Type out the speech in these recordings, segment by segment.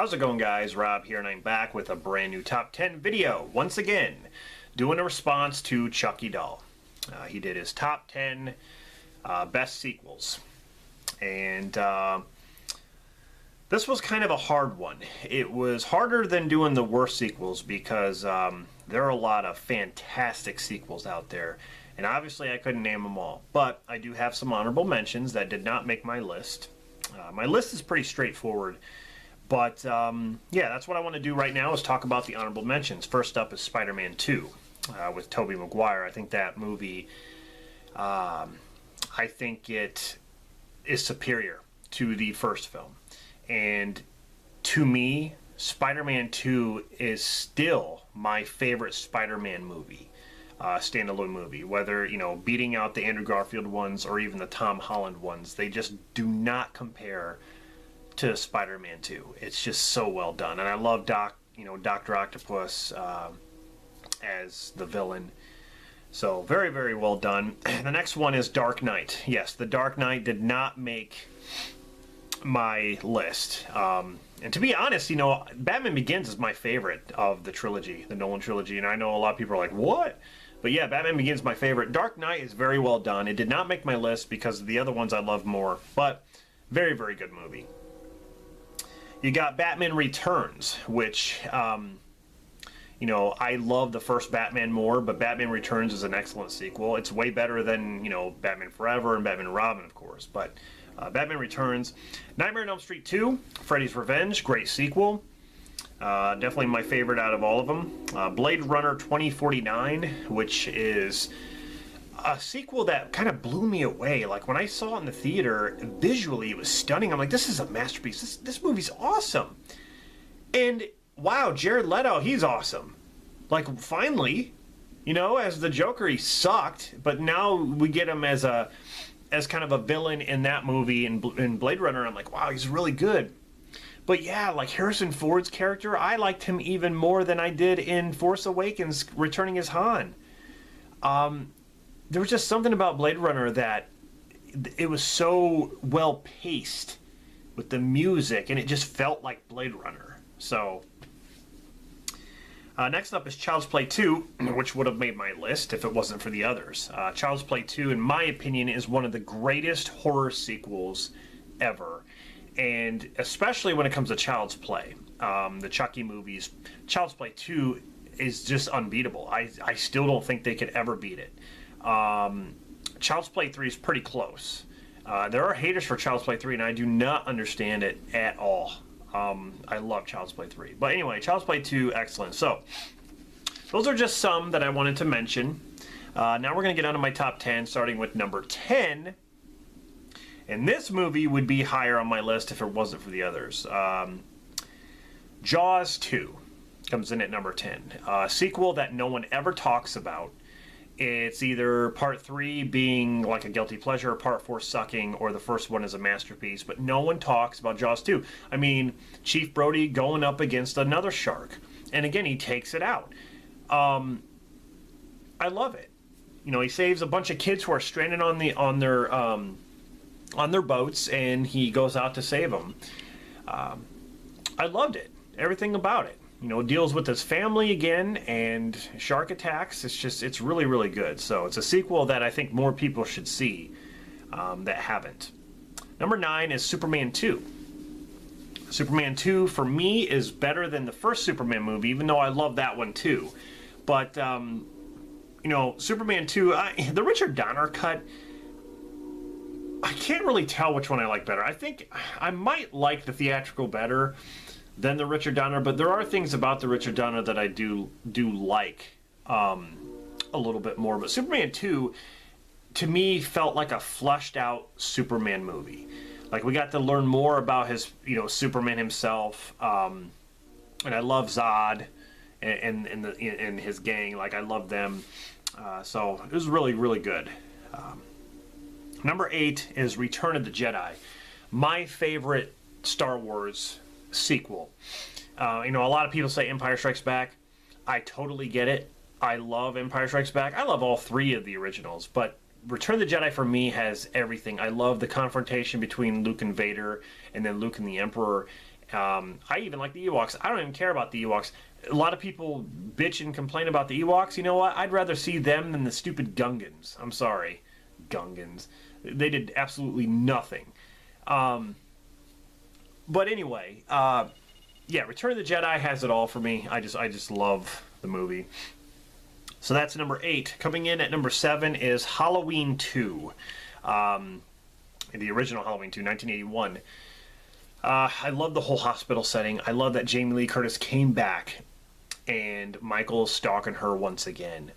How's it going, guys? Rob here, and I'm back with a brand new top 10 video. Once again, doing a response to Chucky Doll. He did his top 10 best sequels. And this was kind of a hard one. It was harder than doing the worst sequels because there are a lot of fantastic sequels out there. And obviously I couldn't name them all. But I do have some honorable mentions that did not make my list. My list is pretty straightforward. But, yeah, that's what I want to do right now is talk about the honorable mentions. First up is Spider-Man 2 with Tobey Maguire. I think that movie, I think it is superior to the first film. And to me, Spider-Man 2 is still my favorite Spider-Man movie, standalone movie. Whether, you know, beating out the Andrew Garfield ones or even the Tom Holland ones, they just do not compare to Spider-Man 2. It's just so well done, and I love Dr. Octopus as the villain. So very, very well done. The next one is Dark Knight. Yes, The Dark Knight did not make my list. And to be honest, you know, Batman Begins is my favorite of the trilogy, the Nolan trilogy, and I know a lot of people are like, what? But yeah, Batman Begins is my favorite. Dark Knight is very well done. It did not make my list because the other ones I love more, but very, very good movie. You got Batman Returns, which, you know, I love the first Batman more, but Batman Returns is an excellent sequel. It's way better than, you know, Batman Forever and Batman and Robin, of course, but Batman Returns. Nightmare on Elm Street 2, Freddy's Revenge, great sequel. Definitely my favorite out of all of them. Blade Runner 2049, which is a sequel that kind of blew me away. Like, when I saw it in the theater, visually it was stunning. I'm like, this is a masterpiece. This movie's awesome. And wow, Jared Leto, he's awesome. Like, finally, you know, as the Joker, he sucked, but now we get him as kind of a villain in that movie in Blade Runner. I'm like, wow, he's really good. But yeah, like Harrison Ford's character, I liked him even more than I did in Force Awakens, returning as Han. There was just something about Blade Runner that it was so well paced with the music, and it just felt like Blade Runner. So next up is Child's Play 2, which would have made my list if it wasn't for the others. Child's Play 2, in my opinion, is one of the greatest horror sequels ever. And especially when it comes to Child's Play, the Chucky movies, Child's Play 2 is just unbeatable. I still don't think they could ever beat it. Child's Play 3 is pretty close. There are haters for Child's Play 3, and I do not understand it at all. I love Child's Play 3. But anyway, Child's Play 2, excellent. So, those are just some that I wanted to mention. Now we're going to get on to my top 10, starting with number 10. And this movie would be higher on my list if it wasn't for the others. Jaws 2 comes in at number 10. A sequel that no one ever talks about. It's either part 3 being like a guilty pleasure, part 4 sucking, or the first one is a masterpiece. But no one talks about Jaws 2. I mean, Chief Brody going up against another shark. And again, he takes it out. I love it. You know, he saves a bunch of kids who are stranded on their boats, and he goes out to save them. I loved it. Everything about it. You know, deals with his family again and shark attacks. It's really, really good. So it's a sequel that I think more people should see that haven't. Number 9 is Superman 2. Superman 2, for me, is better than the first Superman movie, even though I love that one too. But, you know, Superman 2, the Richard Donner cut, I can't really tell which one I like better. I think I might like the theatrical better than the Richard Donner, but there are things about the Richard Donner that I do like a little bit more. But Superman 2, to me, felt like a fleshed out Superman movie. Like, we got to learn more about his, you know, Superman himself. And I love Zod and his gang. Like, I love them. So it was really, really good. Number 8 is Return of the Jedi. My favorite Star Wars sequel. You know, a lot of people say Empire Strikes Back. I totally get it. I love Empire Strikes Back. I love all 3 of the originals, but Return of the Jedi for me has everything. I love the confrontation between Luke and Vader, and then Luke and the Emperor. I even like the Ewoks. I don't even care about the Ewoks. A lot of people bitch and complain about the Ewoks. You know what? I'd rather see them than the stupid Gungans. I'm sorry. Gungans. They did absolutely nothing. But anyway, yeah, Return of the Jedi has it all for me. I just love the movie. So that's number 8. Coming in at number 7 is Halloween 2. The original Halloween 2, 1981. I love the whole hospital setting. I love that Jamie Lee Curtis came back and Michael is stalking her once again.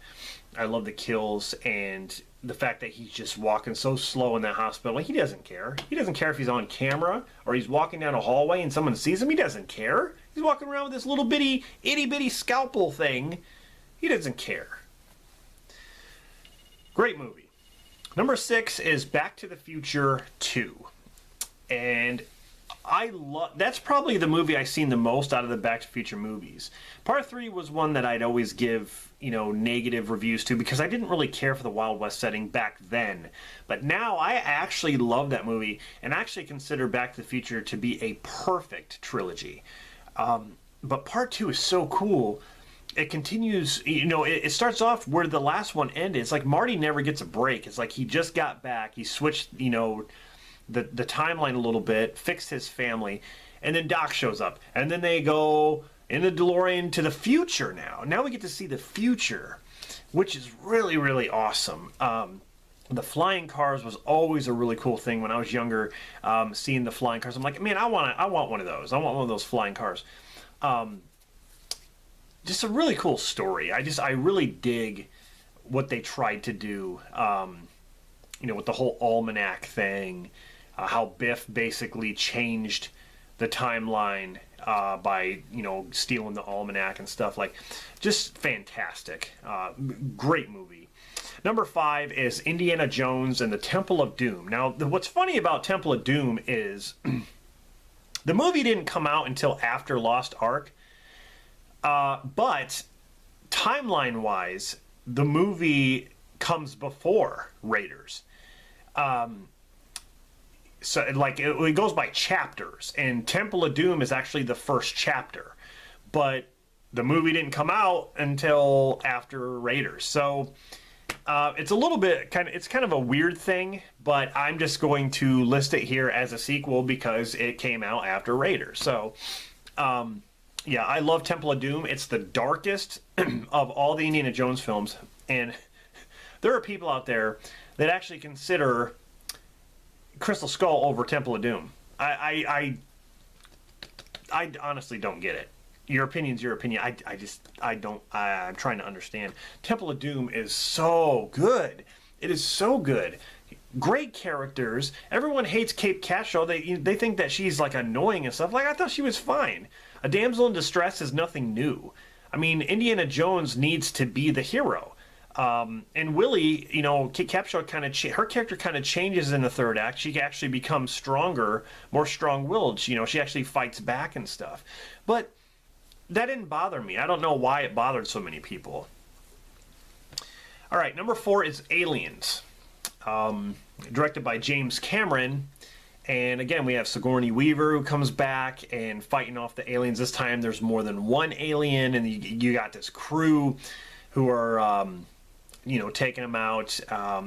I love the kills and the fact that he's just walking so slow in that hospital. He doesn't care. He doesn't care if he's on camera or he's walking down a hallway and someone sees him. He doesn't care. He's walking around with this little bitty, itty-bitty scalpel thing. He doesn't care. Great movie. Number 6 is Back to the Future 2. And that's probably the movie I've seen the most out of the Back to the Future movies. Part 3 was one that I'd always give, negative reviews to because I didn't really care for the Wild West setting back then. But now I actually love that movie and actually consider Back to the Future to be a perfect trilogy. But Part 2 is so cool. It continues, it starts off where the last one ended. It's like Marty never gets a break. It's like he just got back. He switched, the timeline a little bit, fixed his family, and then Doc shows up. And then they go in the DeLorean to the future now. Now we get to see the future, which is really, really awesome. The flying cars was always a really cool thing when I was younger, seeing the flying cars. I'm like, man, I want one of those. I want one of those flying cars. Just a really cool story. I really dig what they tried to do, with the whole almanac thing, how Biff basically changed the timeline by, stealing the almanac and stuff. Just fantastic. Great movie. Number 5 is Indiana Jones and the Temple of Doom. Now, what's funny about Temple of Doom is the movie didn't come out until after Lost Ark. But timeline-wise, the movie comes before Raiders. So it goes by chapters, and Temple of Doom is actually the first chapter. But the movie didn't come out until after Raiders. So it's a little bit it's kind of a weird thing, but I'm just going to list it here as a sequel because it came out after Raiders. So yeah, I love Temple of Doom. It's the darkest of all the Indiana Jones films. And there are people out there that actually consider Crystal Skull over Temple of Doom. I honestly don't get it. Your opinion's your opinion. I'm trying to understand. Temple of Doom is so good. It is so good. Great characters. Everyone hates Kate Capshaw. They think that she's annoying and stuff. I thought she was fine. A damsel in distress is nothing new. I mean, Indiana Jones needs to be the hero. And Willie, Kate Capshaw her character kind of changes in the third act. She actually becomes stronger, more strong-willed. She actually fights back and stuff. But that didn't bother me. I don't know why it bothered so many people. All right, number 4 is Aliens. Directed by James Cameron. And again, we have Sigourney Weaver who comes back and fighting off the aliens. This time there's more than one alien, and you got this crew who are, taking them out.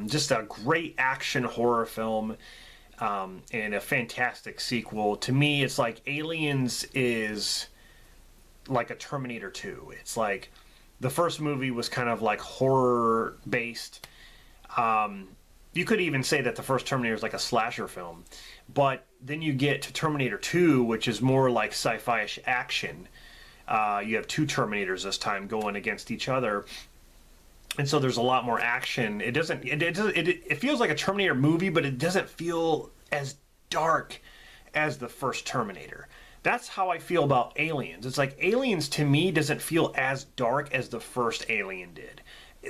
Just a great action horror film and a fantastic sequel. To me, it's like Aliens is like a Terminator 2. It's like the first movie was kind of horror-based. You could even say that the first Terminator is like a slasher film. But then you get to Terminator 2, which is more like sci-fi-ish action. You have 2 Terminators this time going against each other. And so there's a lot more action. It feels like a Terminator movie, but it doesn't feel as dark as the first Terminator. That's how I feel about Aliens. It's like Aliens, to me, doesn't feel as dark as the first Alien did.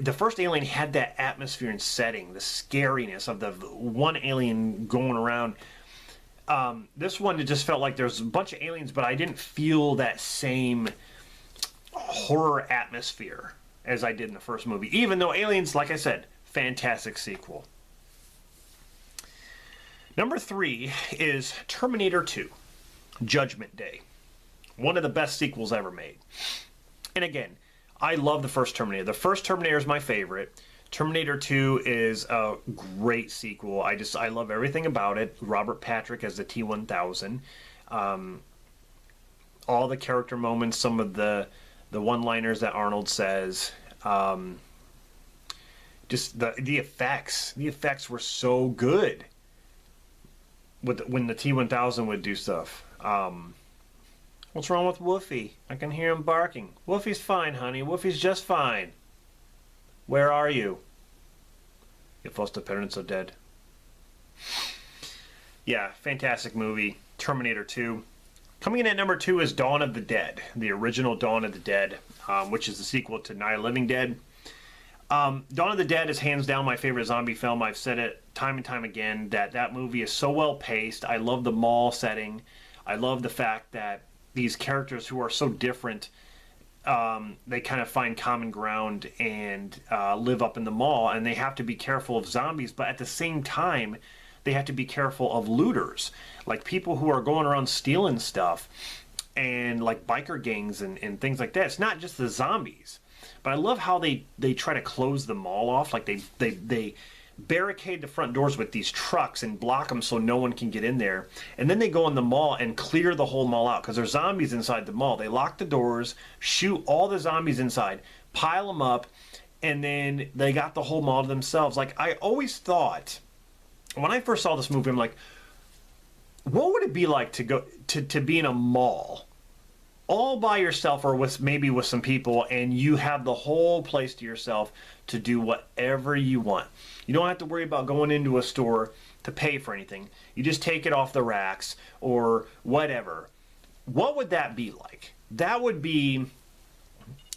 The first Alien had that atmosphere and setting, the scariness of the one alien going around. This one, it just felt like there's a bunch of aliens, but I didn't feel that same horror atmosphere as I did in the first movie. Even though Aliens, like I said, fantastic sequel. Number 3 is Terminator 2. Judgment Day. One of the best sequels ever made. And again, I love the first Terminator. The first Terminator is my favorite. Terminator 2 is a great sequel. I love everything about it. Robert Patrick as the T-1000. All the character moments, some of the one-liners that Arnold says. Just the effects. The effects were so good when the T-1000 would do stuff. What's wrong with Woofy? I can hear him barking. Woofy's fine, honey. Woofy's just fine. Where are you? Your foster parents are dead. Yeah, fantastic movie. Terminator 2. Coming in at number 2 is Dawn of the Dead. The original Dawn of the Dead, which is the sequel to Night of the Living Dead. Dawn of the Dead is hands down my favorite zombie film. I've said it time and time again that movie is so well paced. I love the mall setting. I love the fact that these characters who are so different, they kind of find common ground and live up in the mall, and they have to be careful of zombies, but at the same time, they have to be careful of looters, like people who are going around stealing stuff, and like biker gangs and things like that. It's not just the zombies, but I love how they try to close the mall off, like they barricade the front doors with these trucks and block them so no one can get in there. And then they go in the mall and clear the whole mall out because there's zombies inside the mall. They lock the doors, shoot all the zombies inside, pile them up, and then they got the whole mall to themselves. Like, I always thought, when I first saw this movie, I'm like, what would it be like to go to be in a mall all by yourself, or maybe with some people, and you have the whole place to yourself to do whatever you want. You don't have to worry about going into a store to pay for anything. You just take it off the racks or whatever. What would that be like? That would be,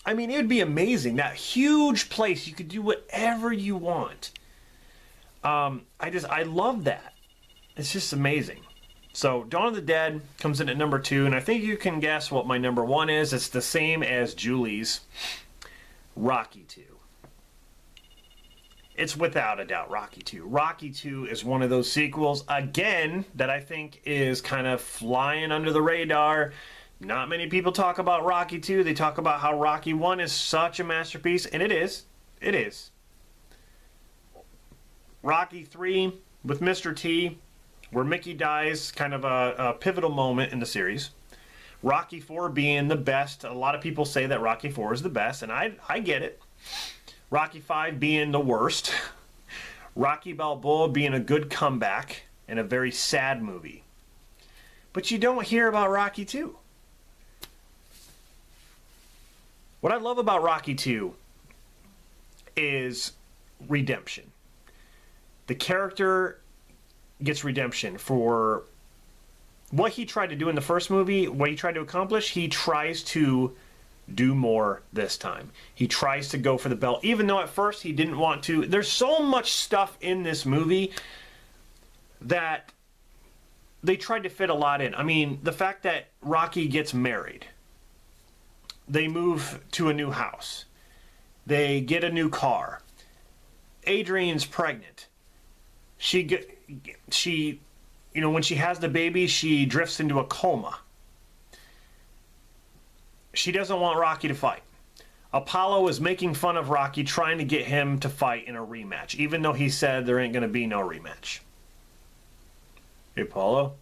I mean, it would be amazing. That huge place, you could do whatever you want. I love that. It's just amazing. So, Dawn of the Dead comes in at number 2, and I think you can guess what my number 1 is. It's the same as Julie's, Rocky 2. It's without a doubt Rocky 2. Rocky 2 is one of those sequels, again, that I think is kind of flying under the radar. Not many people talk about Rocky 2. They talk about how Rocky 1 is such a masterpiece, and it is. It is. Rocky 3 with Mr. T, where Mickey dies, kind of a pivotal moment in the series. Rocky 4 being the best. A lot of people say that Rocky 4 is the best, and I get it. Rocky 5 being the worst. Rocky Balboa being a good comeback and a very sad movie. But you don't hear about Rocky 2. What I love about Rocky 2 is redemption. The character gets redemption for what he tried to do in the first movie, what he tried to accomplish. He tries to do more this time. He tries to go for the belt, even though at first he didn't want to. There's so much stuff in this movie that they tried to fit a lot in. I mean, the fact that Rocky gets married, they move to a new house, they get a new car, Adrian's pregnant, she, you know, when she has the baby, she drifts into a coma. She doesn't want Rocky to fight. Apollo is making fun of Rocky, trying to get him to fight in a rematch, even though he said there ain't going to be no rematch. Hey, Apollo,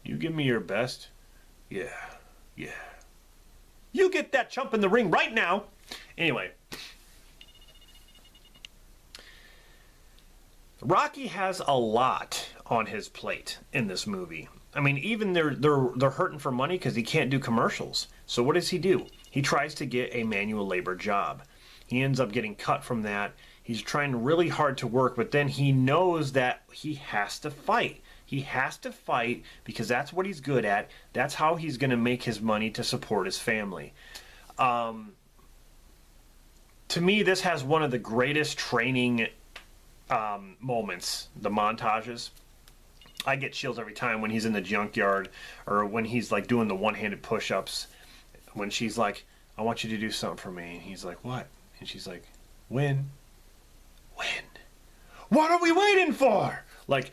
you give me your best? Yeah. You get that chump in the ring right now. Anyway. Rocky has a lot on his plate in this movie. I mean, even they're hurting for money because he can't do commercials. So what does he do? He tries to get a manual labor job. He ends up getting cut from that. He's trying really hard to work, but then he knows that he has to fight. He has to fight because that's what he's good at. That's how he's going to make his money to support his family. To me, this has one of the greatest training moments, the montages. I get chills every time when he's in the junkyard or when he's like doing the one-handed push-ups, when she's like, I want you to do something for me, and he's like, what? And she's like, when what are we waiting for? Like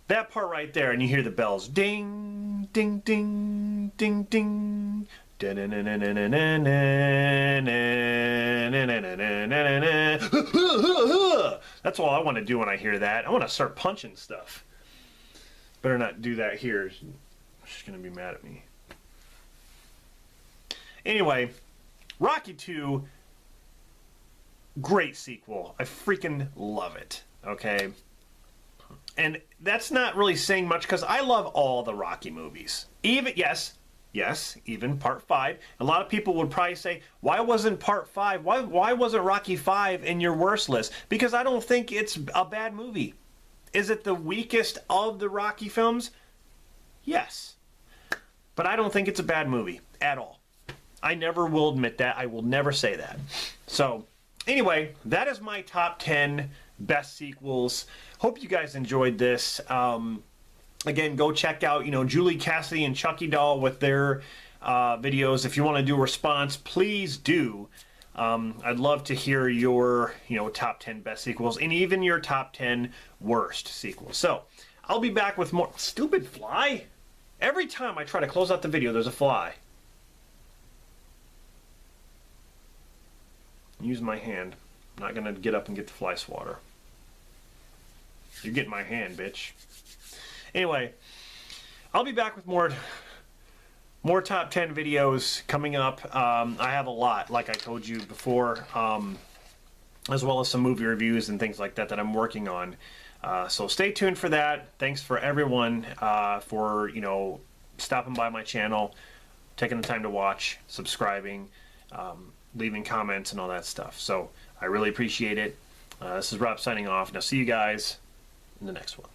that part right there, and you hear the bells ding ding, ding, ding, ding, ding. That's all I want to do when I hear that. I want to start punching stuff. Better not do that here. She's going to be mad at me. Anyway, Rocky 2, great sequel. I freaking love it. Okay? And that's not really saying much because I love all the Rocky movies. Even, yes, even Part 5. A lot of people would probably say, why wasn't Part 5, why wasn't Rocky 5 in your worst list? Because I don't think it's a bad movie. Is it the weakest of the Rocky films? Yes. But I don't think it's a bad movie at all. I never will admit that. I will never say that. So, anyway, that is my top 10 best sequels. Hope you guys enjoyed this. Again, go check out, Julie Cassidy and Chucky Doll with their videos. If you want to do a response, please do. I'd love to hear your, top 10 best sequels and even your top 10 worst sequels. So, I'll be back with more. Stupid fly! Every time I try to close out the video, there's a fly. Use my hand. I'm not going to get up and get the fly swatter. You're getting my hand, bitch. Anyway, I'll be back with more top 10 videos coming up. I have a lot, like I told you before, as well as some movie reviews and things like that I'm working on. So stay tuned for that. Thanks for everyone for, stopping by my channel, taking the time to watch, subscribing, leaving comments and all that stuff. So I really appreciate it. This is Rob signing off, and I'll see you guys in the next one.